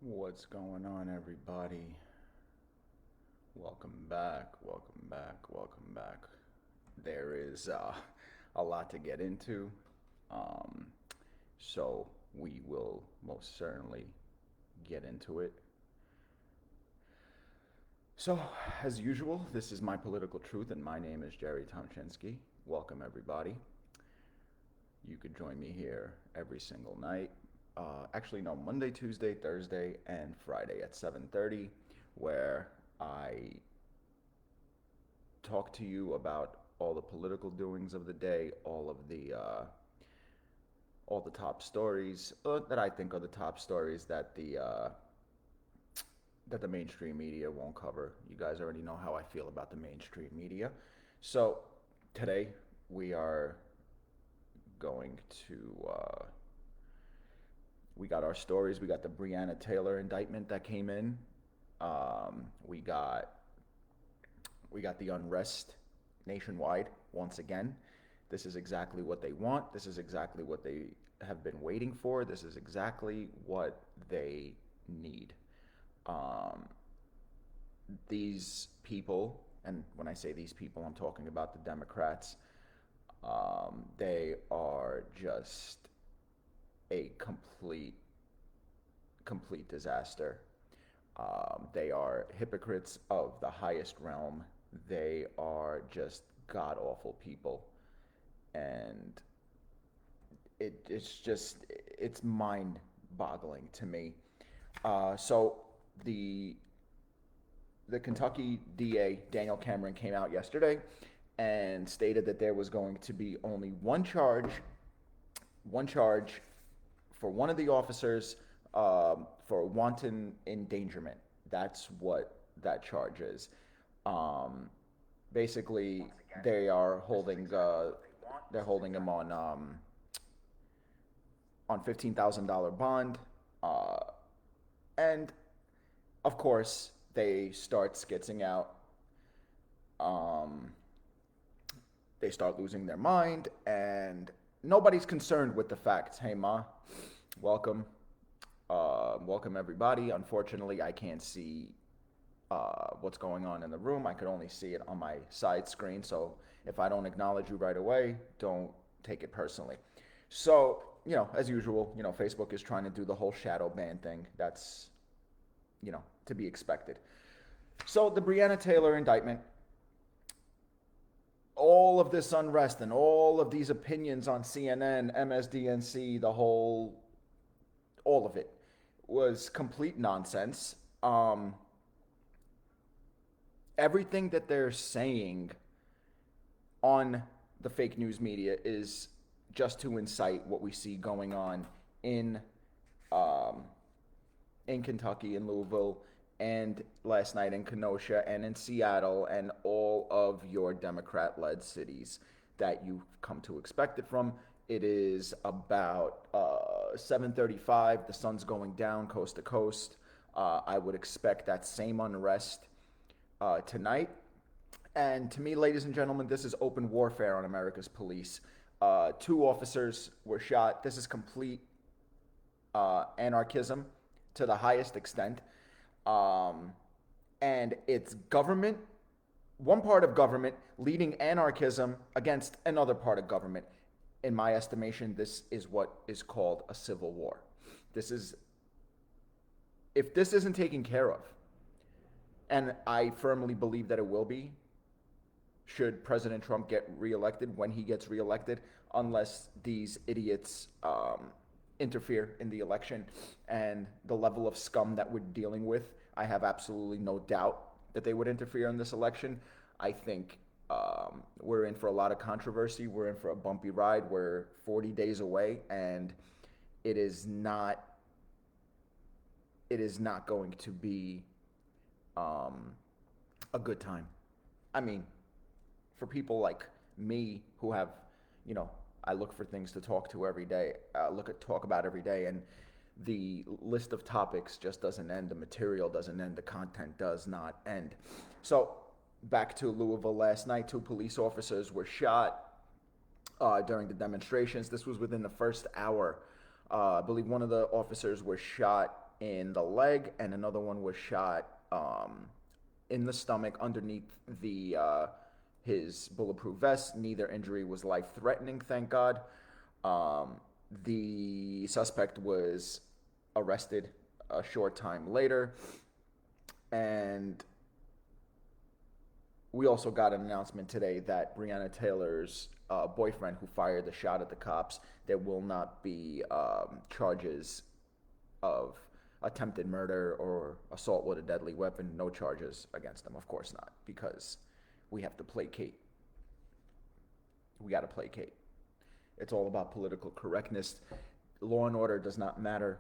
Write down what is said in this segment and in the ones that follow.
What's going on, everybody? Welcome back, welcome back, welcome back. There is a lot to get into, um, so we will most certainly get into it. So, as usual, this is My Political Truth, and my name is Jerry Tomchinsky. Welcome, everybody. You could join me here every single night. Actually, no, Monday, Tuesday, Thursday, and Friday at 7:30, where I talk to you about all the political doings of the day, all the top stories that I think are the top stories that the mainstream media won't cover. You guys already know how I feel about the mainstream media. So today we are going to we got our stories. We got the Breonna Taylor indictment that came in. Um, we got we got the unrest nationwide once again. This is exactly what they want. This is exactly what they have been waiting for. This is exactly what they need. Um, these people, and when I say these people, I'm talking about the Democrats, they are just a complete disaster. They are hypocrites of the highest realm. They are just god awful people, and it's mind boggling to me. So the the Kentucky DA Daniel Cameron came out yesterday and stated that there was going to be only one charge for one of the officers for wanton endangerment. That's what that charge is. Um, Basically, they are holding they're holding him on $15,000 bond, uh, and of course they start skitzing out. Um, they start losing their mind, and nobody's concerned with the facts. Hey, ma, welcome. Welcome everybody. Unfortunately, I can't see what's going on in the room. I could only see it on my side screen. So if I don't acknowledge you right away, don't take it personally. So, as usual, Facebook is trying to do the whole shadow ban thing. That's, to be expected. So the Breonna Taylor indictment, all of this unrest and all of these opinions on CNN, MSDNC, all of it was complete nonsense. Everything that they're saying on the fake news media is just to incite what we see going on in um, in Kentucky, in Louisville, and last night in Kenosha and in Seattle and all of your Democrat-led cities that you've come to expect it from. It is about 7:35. The sun's going down coast to coast. I would expect that same unrest tonight. And to me, ladies and gentlemen, this is open warfare on America's police. Two officers were shot. This is complete anarchism to the highest extent. Um, and it's government, one part of government, leading anarchism against another part of government. In my estimation, this is what is called a civil war. This is, if this isn't taken care of, and I firmly believe that it will be, should President Trump get reelected, when he gets reelected, unless these idiots interfere in the election. And the level of scum that we're dealing with, I have absolutely no doubt that they would interfere in this election. I think we're in for a lot of controversy. We're in for a bumpy ride. We're 40 days away, and it is not going to be a good time. I mean, for people like me who have, I look for things to talk to every day, talk about every day, and the list of topics just doesn't end. The material doesn't end. The content does not end. So back to Louisville last night, two police officers were shot during the demonstrations. This was within the first hour. I believe one of the officers was shot in the leg, and another one was shot in the stomach underneath the his bulletproof vest. Neither injury was life-threatening, thank God. Um, the suspect was arrested a short time later, and we also got an announcement today that Breonna Taylor's boyfriend, who fired the shot at the cops, there will not be charges of attempted murder or assault with a deadly weapon. No charges against him, of course not, because we have to placate. We got to placate. It's all about political correctness. Law and order does not matter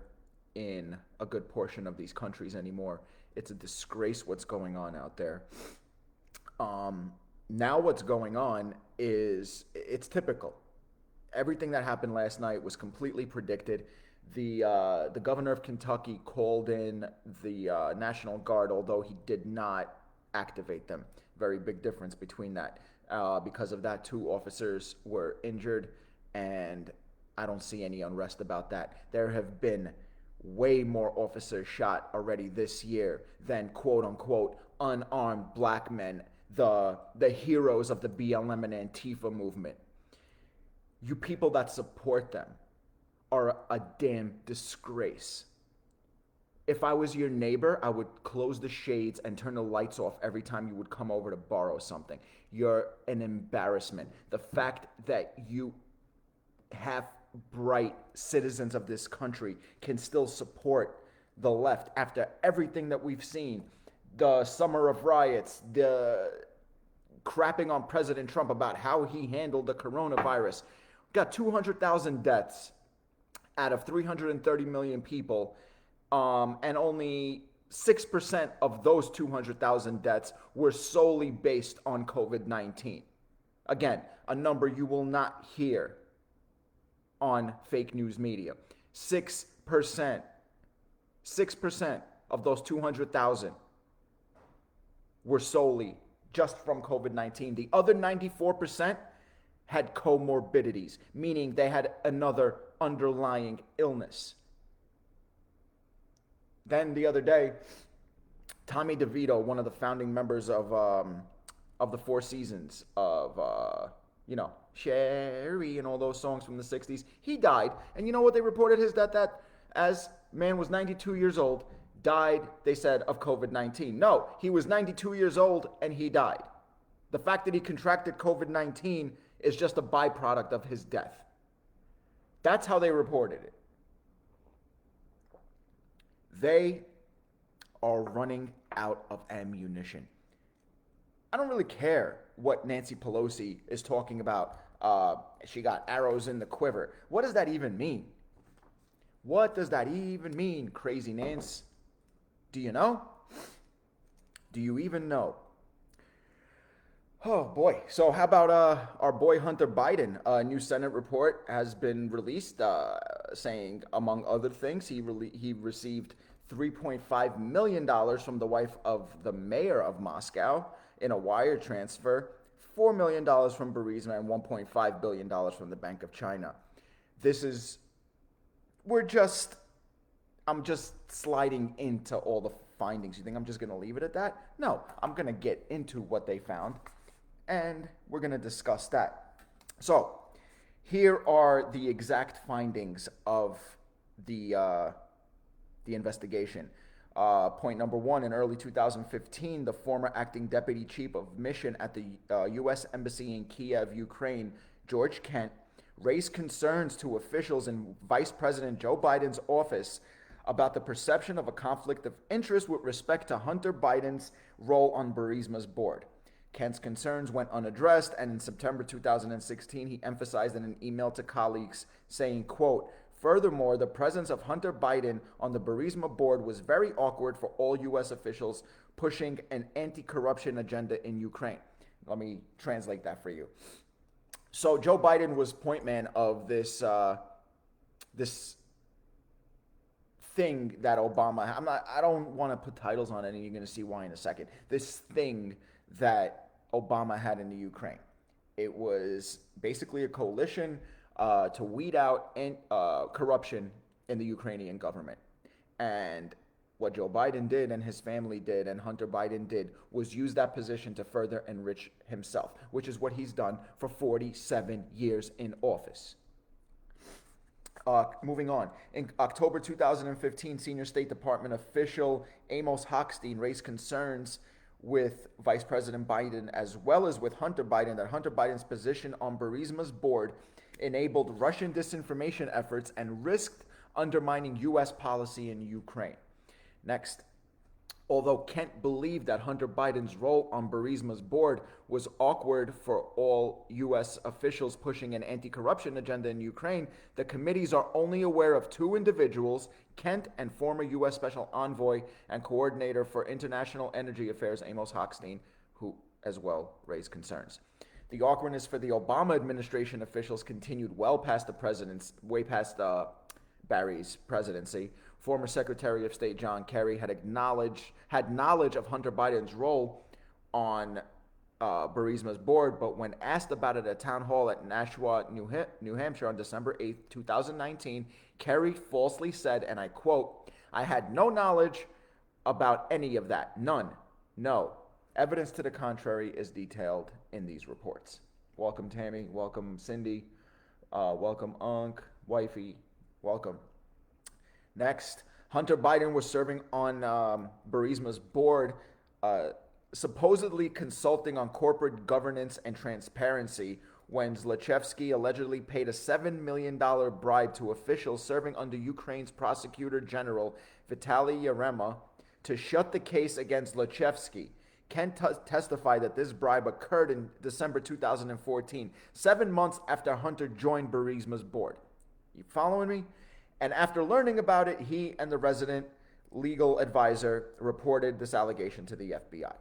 in a good portion of these countries anymore. It's a disgrace what's going on out there. Now what's going on is it's typical. Everything that happened last night was completely predicted. The governor of Kentucky called in the National Guard, although he did not activate them. Very big difference between that. Because of that, 2 officers were injured, and I don't see any unrest about that. There have been way more officers shot already this year than quote unquote unarmed black men, the heroes of the BLM and Antifa movement. You people that support them are a damn disgrace. If I was your neighbor, I would close the shades and turn the lights off every time you would come over to borrow something. You're an embarrassment. The fact that you half bright citizens of this country can still support the left after everything that we've seen, the summer of riots, the crapping on President Trump about how he handled the coronavirus. Got 200,000 deaths out of 330 million people, and only 6% of those 200,000 deaths were solely based on COVID-19. Again, a number you will not hear on fake news media. 6% of those 200,000 were solely just from COVID-19. The other 94% had comorbidities, meaning they had another underlying illness. Then the other day, Tommy DeVito, one of the founding members of the Four Seasons of Sherry and all those songs from the 60s, he died. And you know what they reported his death at? As man was 92 years old, died, they said, of COVID-19. No, he was 92 years old and he died. The fact that he contracted COVID-19 is just a byproduct of his death. That's how they reported it. They are running out of ammunition. I don't really care what Nancy Pelosi is talking about. She got arrows in the quiver. What does that even mean? What does that even mean, Crazy Nance? Do you know? Do you even know? Oh boy. So how about our boy Hunter Biden? A new Senate report has been released saying, among other things, he received $3.5 million from the wife of the mayor of Moscow in a wire transfer, $4 million from Burisma, and $1.5 billion from the Bank of China. I'm just sliding into all the findings. You think I'm just going to leave it at that? No, I'm going to get into what they found, and we're going to discuss that. So here are the exact findings of the investigation. Point number 1, in early 2015, the former acting deputy chief of mission at the U.S. Embassy in Kiev, Ukraine, George Kent, raised concerns to officials in Vice President Joe Biden's office about the perception of a conflict of interest with respect to Hunter Biden's role on Burisma's board. Kent's concerns went unaddressed, and in September 2016, he emphasized in an email to colleagues saying, quote, "Furthermore, the presence of Hunter Biden on the Burisma board was very awkward for all U.S. officials pushing an anti-corruption agenda in Ukraine." Let me translate that for you. So Joe Biden was point man of this thing that Obama. I don't want to put titles on it, and you're going to see why in a second. This thing that Obama had in the Ukraine. It was basically a coalition to weed out corruption in the Ukrainian government. And what Joe Biden did and his family did and Hunter Biden did was use that position to further enrich himself, which is what he's done for 47 years in office. Moving on. In October 2015, Senior State Department official Amos Hochstein raised concerns with Vice President Biden as well as with Hunter Biden that Hunter Biden's position on Burisma's board enabled Russian disinformation efforts and risked undermining U.S. policy in Ukraine. Next, although Kent believed that Hunter Biden's role on Burisma's board was awkward for all U.S. officials pushing an anti-corruption agenda in Ukraine, the committees are only aware of two individuals, Kent and former U.S. Special Envoy and Coordinator for International Energy Affairs Amos Hochstein, who as well raised concerns. The awkwardness for the Obama administration officials continued well past the president's, way past Barry's presidency. Former Secretary of State John Kerry had knowledge of Hunter Biden's role on Burisma's board, but when asked about it at a town hall at Nashua, New Hampshire on December 8, 2019, Kerry falsely said, and I quote, "I had no knowledge about any of that. None. No. Evidence to the contrary is detailed in these reports." Welcome, Tammy. Welcome, Cindy. Welcome, Unc. Wifey. Welcome. Next, Hunter Biden was serving on Burisma's board, supposedly consulting on corporate governance and transparency when Zlochevsky allegedly paid a $7 million bribe to officials serving under Ukraine's prosecutor general Vitaly Yarema to shut the case against Zlochevsky. Kent testified that this bribe occurred in December 2014, 7 months after Hunter joined Burisma's board. You following me? And after learning about it, he and the resident legal advisor reported this allegation to the FBI.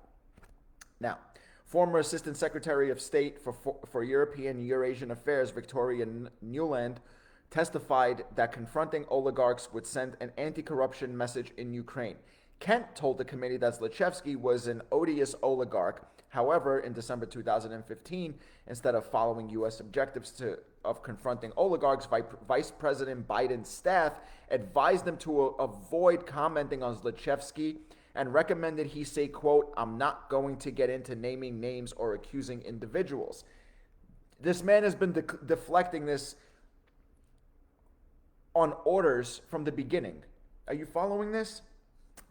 Now, former Assistant Secretary of State for European and Eurasian Affairs, Victoria Nuland, testified that confronting oligarchs would send an anti-corruption message in Ukraine. Kent told the committee that Zlochevsky was an odious oligarch. However, in December 2015, instead of following U.S. objectives of confronting oligarchs, Vice President Biden's staff advised them to avoid commenting on Zlochevsky and recommended he say, quote, "I'm not going to get into naming names or accusing individuals." This man has been deflecting this on orders from the beginning. Are you following this?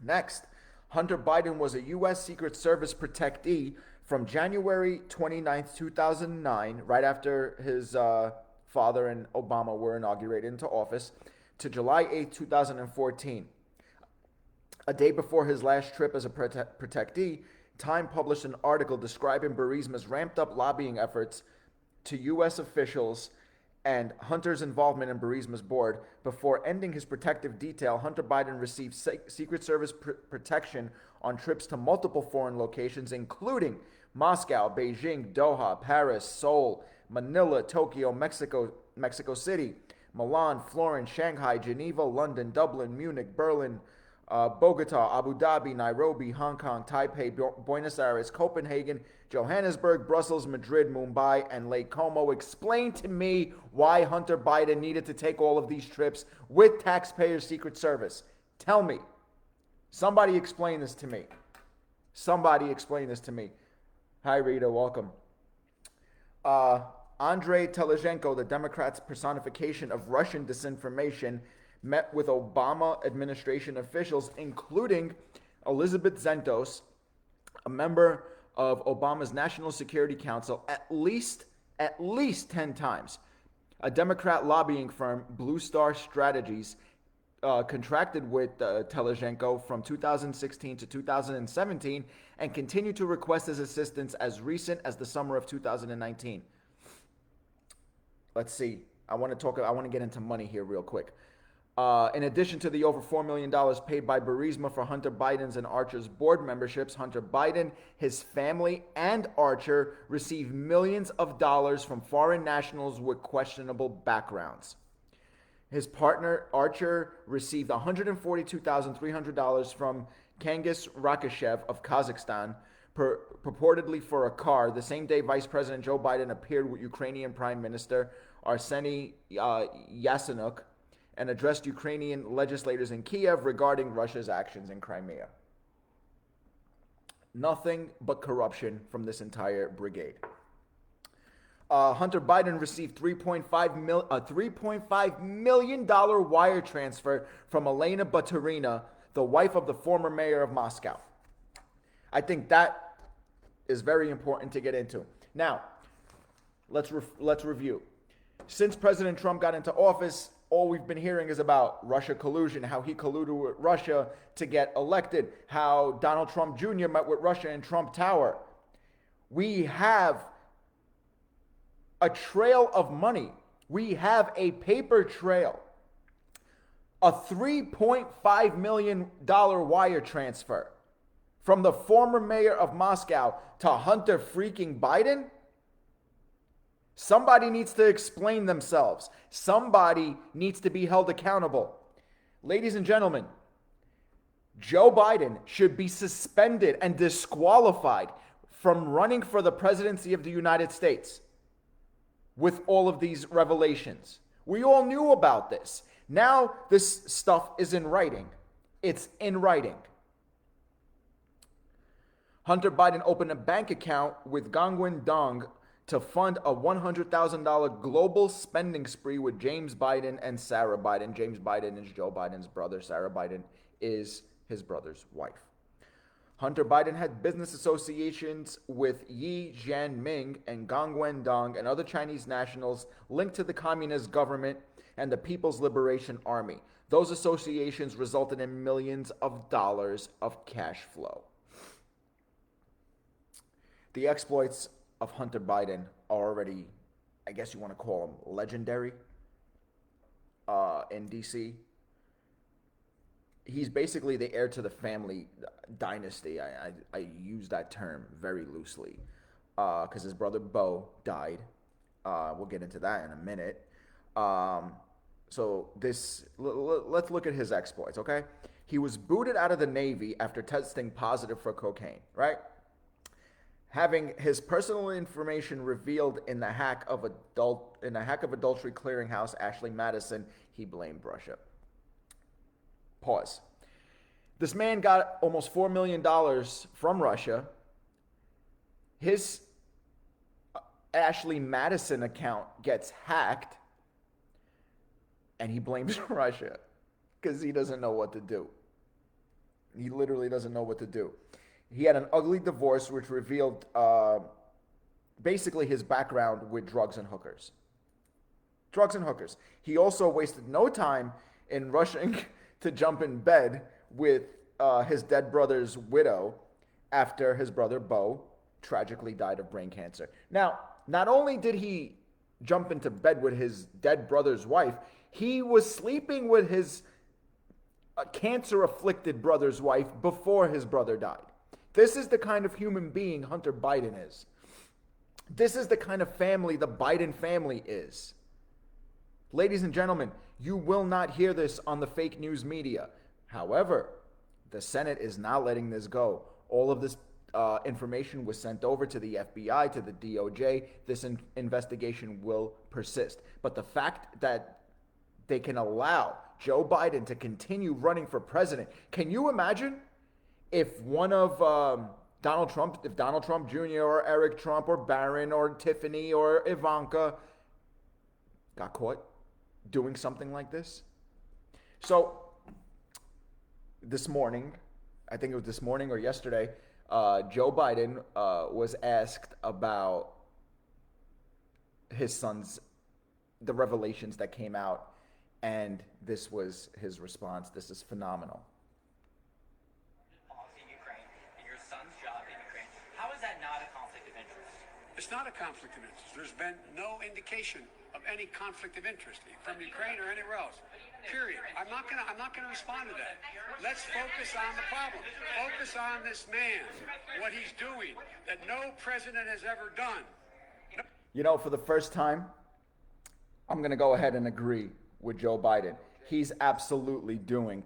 Next, Hunter Biden was a U.S. Secret Service protectee from January 29, 2009, right after his father and Obama were inaugurated into office, to July 8, 2014. A day before his last trip as a protectee, Time published an article describing Burisma's ramped-up lobbying efforts to U.S. officials and Hunter's involvement in Burisma's board. Before ending his protective detail, Hunter Biden received Secret Service protection on trips to multiple foreign locations, including Moscow, Beijing, Doha, Paris, Seoul, Manila, Tokyo, Mexico City, Milan, Florence, Shanghai, Geneva, London, Dublin, Munich, Berlin, Bogota, Abu Dhabi, Nairobi, Hong Kong, Taipei, Buenos Aires, Copenhagen, Johannesburg, Brussels, Madrid, Mumbai, and Lake Como. Explain to me why Hunter Biden needed to take all of these trips with taxpayers' Secret Service. Tell me. Somebody explain this to me. Somebody explain this to me. Hi, Rita. Welcome. Andrei Telezhenko, the Democrats' personification of Russian disinformation, met with Obama administration officials, including Elizabeth Zentos, a member of Obama's National Security Council, at least 10 times. A Democrat lobbying firm, Blue Star Strategies, contracted with Telezhenko from 2016 to 2017 and continued to request his assistance as recent as the summer of 2019. Let's see. I want to get into money here real quick. In addition to the over $4 million paid by Burisma for Hunter Biden's and Archer's board memberships, Hunter Biden, his family, and Archer received millions of dollars from foreign nationals with questionable backgrounds. His partner, Archer, received $142,300 from Kangas Rakishev of Kazakhstan, purportedly for a car, the same day Vice President Joe Biden appeared with Ukrainian Prime Minister Arseniy Yatsenyuk and addressed Ukrainian legislators in Kiev regarding Russia's actions in Crimea. Nothing but corruption from this entire brigade. Hunter Biden received $3.5 million wire transfer from Elena Baturina, the wife of the former mayor of Moscow. I think that is very important to get into. Now, let's review. Since President Trump got into office, all we've been hearing is about Russia collusion, how he colluded with Russia to get elected, how Donald Trump Jr. met with Russia in Trump Tower. We have a trail of money. We have a paper trail. A $3.5 million wire transfer from the former mayor of Moscow to Hunter freaking Biden? Somebody needs to explain themselves. Somebody needs to be held accountable. Ladies and gentlemen, Joe Biden should be suspended and disqualified from running for the presidency of the United States with all of these revelations. We all knew about this. Now this stuff is in writing. It's in writing. Hunter Biden opened a bank account with Gangwon Dong to fund a $100,000 global spending spree with James Biden and Sarah Biden. James Biden is Joe Biden's brother. Sarah Biden is his brother's wife. Hunter Biden had business associations with Yi Jianming and Gangwon Dong and other Chinese nationals linked to the communist government and the People's Liberation Army. Those associations resulted in millions of dollars of cash flow. The exploits of Hunter Biden are already, I guess you want to call them legendary in DC. He's basically the heir to the family dynasty. I use that term very loosely because his brother Beau died. We'll get into that in a minute. So let's look at his exploits, okay? He was booted out of the Navy after testing positive for cocaine, right? Having his personal information revealed in the hack of adultery clearinghouse, Ashley Madison, he blamed Russia. Pause. This man got almost $4 million from Russia. His Ashley Madison account gets hacked, and he blames Russia because he doesn't know what to do. He literally doesn't know what to do. He had an ugly divorce which revealed basically his background with drugs and hookers. Drugs and hookers. He also wasted no time in rushing to jump in bed with his dead brother's widow after his brother Beau tragically died of brain cancer. Now, not only did he jump into bed with his dead brother's wife, he was sleeping with his cancer-afflicted brother's wife before his brother died. This is the kind of human being Hunter Biden is. This is the kind of family the Biden family is. Ladies and gentlemen, you will not hear this on the fake news media. However, the Senate is not letting this go. All of this information was sent over to the FBI, to the DOJ. This investigation will persist. But the fact that they can allow Joe Biden to continue running for president, can you imagine if one of Donald Trump Jr. or Eric Trump or Barron or Tiffany or Ivanka got caught doing something like this? So this morning, I think it was this morning or yesterday, Joe Biden was asked about his son's, the revelations that came out, and this was his response. This is phenomenal. It's not a conflict of interest. There's been no indication of any conflict of interest from Ukraine or anywhere else. Period. I'm not gonna respond to that. Let's focus on the problem. Focus on this man, what he's doing, that no president has ever done. You know, for the first time, I'm gonna go ahead and agree with Joe Biden.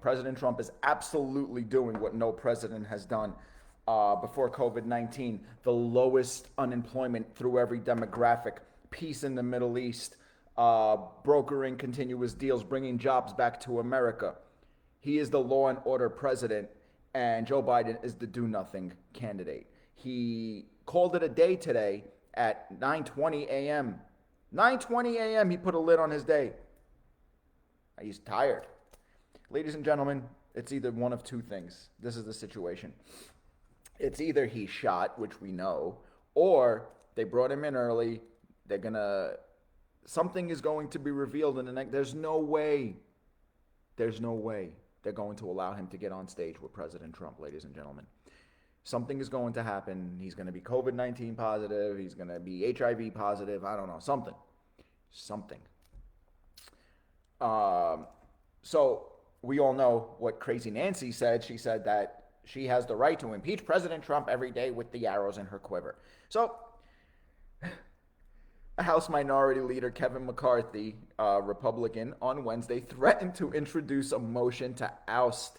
President Trump is absolutely doing what no president has done before COVID-19, the lowest unemployment through every demographic, peace in the Middle East, brokering continuous deals, bringing jobs back to America. He is the law and order president, and Joe Biden is the do nothing candidate. He called it a day today at 9:20 a.m. 9:20 a.m. He put a lid on his day. He's tired. Ladies and gentlemen, it's either one of two things. This is the situation. It's either he shot, which we know, or they brought him in early. They're going to, something is going to be revealed in the next, there's no way they're going to allow him to get on stage with President Trump, ladies and gentlemen. Something is going to happen. He's going to be COVID-19 positive. He's going to be HIV positive. I don't know, something. So we all know what Crazy Nancy said. She said that she has the right to impeach President Trump every day with the arrows in her quiver. So House Minority Leader Kevin McCarthy, Republican, on Wednesday threatened to introduce a motion to oust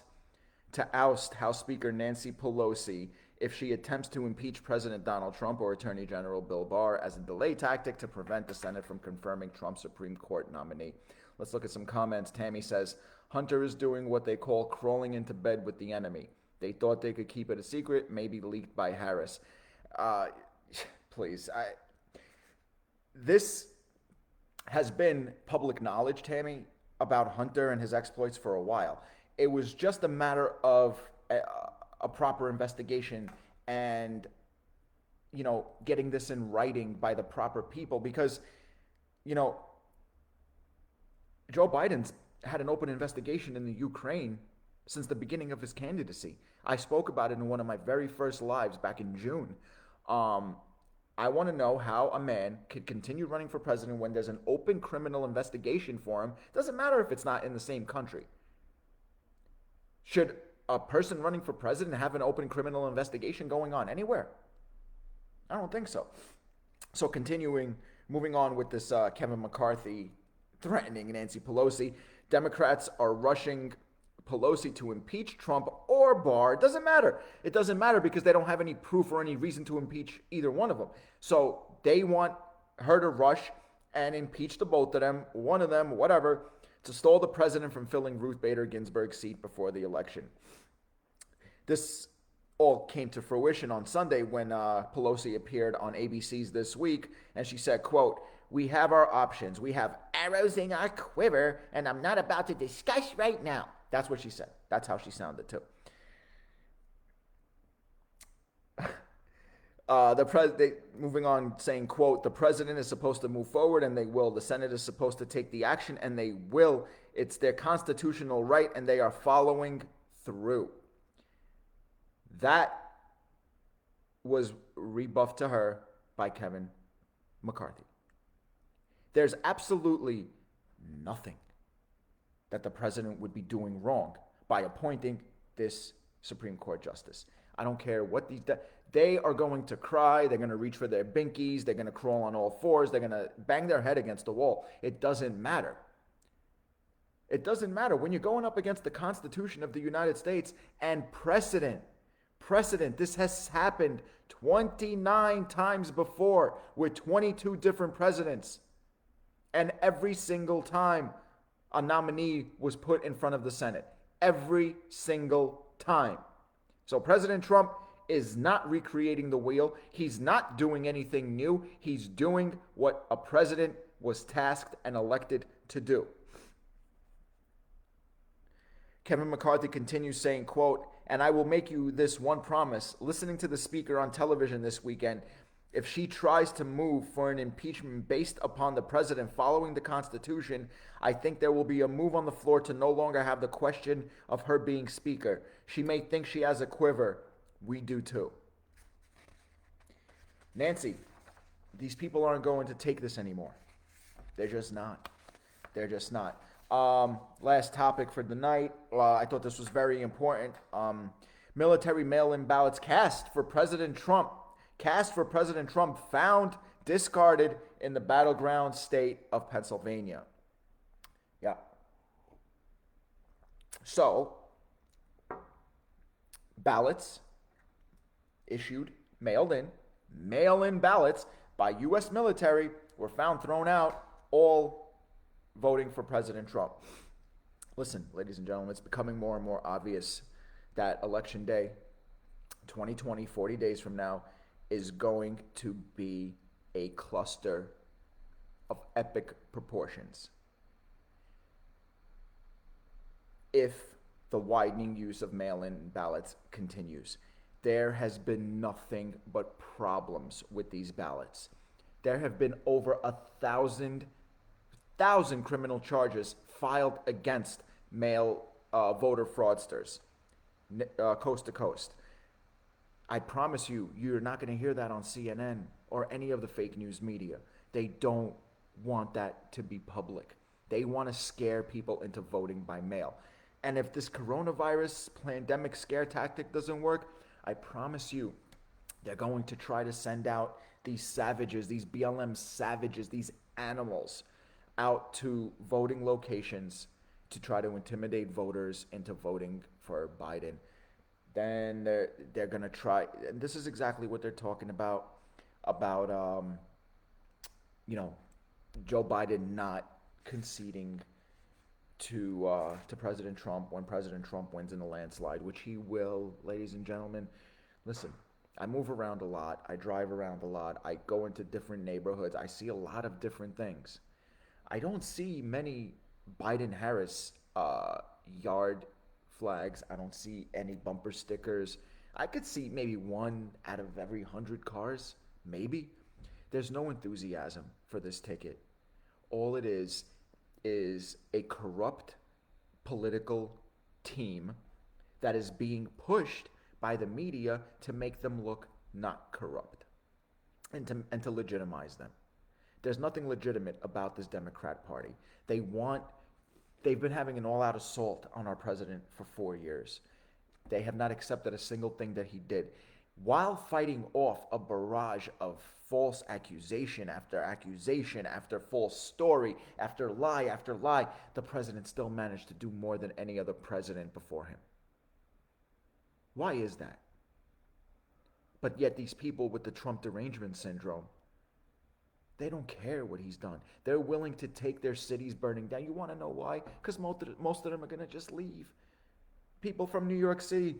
House Speaker Nancy Pelosi if she attempts to impeach President Donald Trump or Attorney General Bill Barr as a delay tactic to prevent the Senate from confirming Trump's Supreme Court nominee. Let's look at some comments. Tammy says, Hunter is doing what they call crawling into bed with the enemy. They thought they could keep it a secret, maybe leaked by Harris. Please, this has been public knowledge, Tammy, about Hunter and his exploits for a while. It was just a matter of a proper investigation and, getting this in writing by the proper people because, Joe Biden's had an open investigation in the Ukraine since the beginning of his candidacy. I spoke about it in one of my very first lives back in June. I want to know how a man could continue running for president when there's an open criminal investigation for him. Doesn't matter if it's not in the same country. Should a person running for president have an open criminal investigation going on anywhere? I don't think so. So moving on with this Kevin McCarthy threatening Nancy Pelosi. Democrats are rushing Pelosi to impeach Trump or Barr. It doesn't matter. It doesn't matter because they don't have any proof or any reason to impeach either one of them. So they want her to rush and impeach the both of them, one of them, whatever, to stall the president from filling Ruth Bader Ginsburg's seat before the election. This all came to fruition on Sunday when Pelosi appeared on ABC's This Week, and she said, quote, "We have our options. We have arrows in our quiver, and I'm not about to discuss right now." That's what she said. That's how she sounded, too. Moving on, saying, quote, "The president is supposed to move forward, and they will. The Senate is supposed to take the action, and they will. It's their constitutional right, and they are following through." That was rebuffed to her by Kevin McCarthy. There's absolutely nothing that the president would be doing wrong by appointing this Supreme Court justice. I don't care what they are going to cry. They're going to reach for their binkies. They're going to crawl on all fours. They're going to bang their head against the wall. It doesn't matter. It doesn't matter when you're going up against the Constitution of the United States and precedent. This has happened 29 times before with 22 different presidents. And every single time a nominee was put in front of the Senate. Every single time. So President Trump is not recreating the wheel. He's not doing anything new. He's doing what a president was tasked and elected to do. Kevin McCarthy continues saying, quote, "And I will make you this one promise. Listening to the speaker on television this weekend, if she tries to move for an impeachment based upon the president following the Constitution, I think there will be a move on the floor to no longer have the question of her being speaker. She may think she has a quiver. We do too." Nancy, these people aren't going to take this anymore. They're just not. Last topic for the night. I thought this was very important. Military mail-in ballots cast for President Trump found discarded in the battleground state of Pennsylvania. Yeah. So, ballots issued, mail-in ballots by U.S. military were found thrown out all voting for President Trump. Listen, ladies and gentlemen, it's becoming more and more obvious that Election Day 2020, 40 days from now, is going to be a cluster of epic proportions. If the widening use of mail-in ballots continues, there has been nothing but problems with these ballots. There have been over 1,000 criminal charges filed against mail voter fraudsters, coast to coast. I promise you, you're not going to hear that on CNN or any of the fake news media. They don't want that to be public. They want to scare people into voting by mail. And if this coronavirus pandemic scare tactic doesn't work, I promise you, they're going to try to send out these savages, these BLM savages, these animals out to voting locations to try to intimidate voters into voting for Biden. Then they're going to try, and this is exactly what they're talking about Joe Biden not conceding to President Trump when President Trump wins in a landslide, which he will, ladies and gentlemen. Listen, I move around a lot. I drive around a lot. I go into different neighborhoods. I see a lot of different things. I don't see many Biden-Harris yard flags. I don't see any bumper stickers. I could see maybe one out of every 100 cars, maybe. There's no enthusiasm for this ticket. All it is a corrupt political team that is being pushed by the media to make them look not corrupt and to legitimize them. There's nothing legitimate about this Democrat Party. They've been having an all-out assault on our president for 4 years. They have not accepted a single thing that he did. While fighting off a barrage of false accusation after false story, after lie, the president still managed to do more than any other president before him. Why is that? But yet these people with the Trump derangement syndrome, they don't care what he's done. They're willing to take their cities burning down. You want to know why? Because most of them are going to just leave. People from New York City,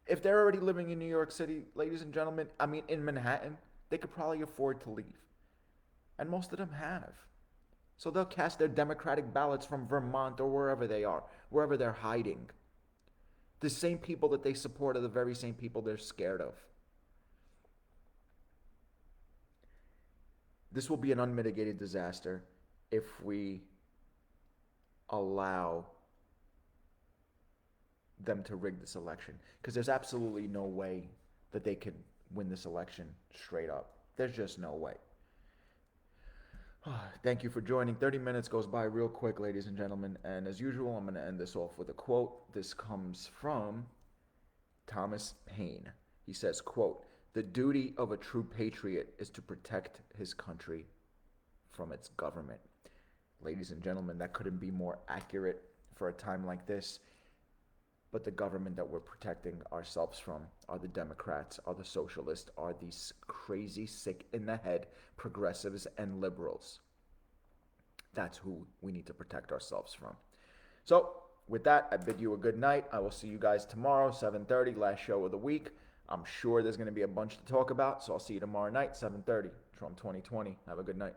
if they're already living in New York City, ladies and gentlemen, I mean in Manhattan, they could probably afford to leave. And most of them have. So they'll cast their Democratic ballots from Vermont or wherever they are, wherever they're hiding. The same people that they support are the very same people they're scared of. This will be an unmitigated disaster if we allow them to rig this election. Because there's absolutely no way that they could win this election straight up. There's just no way. Thank you for joining. 30 minutes goes by real quick, ladies and gentlemen. And as usual, I'm going to end this off with a quote. This comes from Thomas Paine. He says, quote, "The duty of a true patriot is to protect his country from its government." Ladies and gentlemen, that couldn't be more accurate for a time like this. But the government that we're protecting ourselves from are the Democrats, are the socialists, are these crazy, sick in the head progressives and liberals. That's who we need to protect ourselves from. So with that, I bid you a good night. I will see you guys tomorrow, 7:30, last show of the week. I'm sure there's going to be a bunch to talk about, so I'll see you tomorrow night, 7:30, Trump 2020. Have a good night.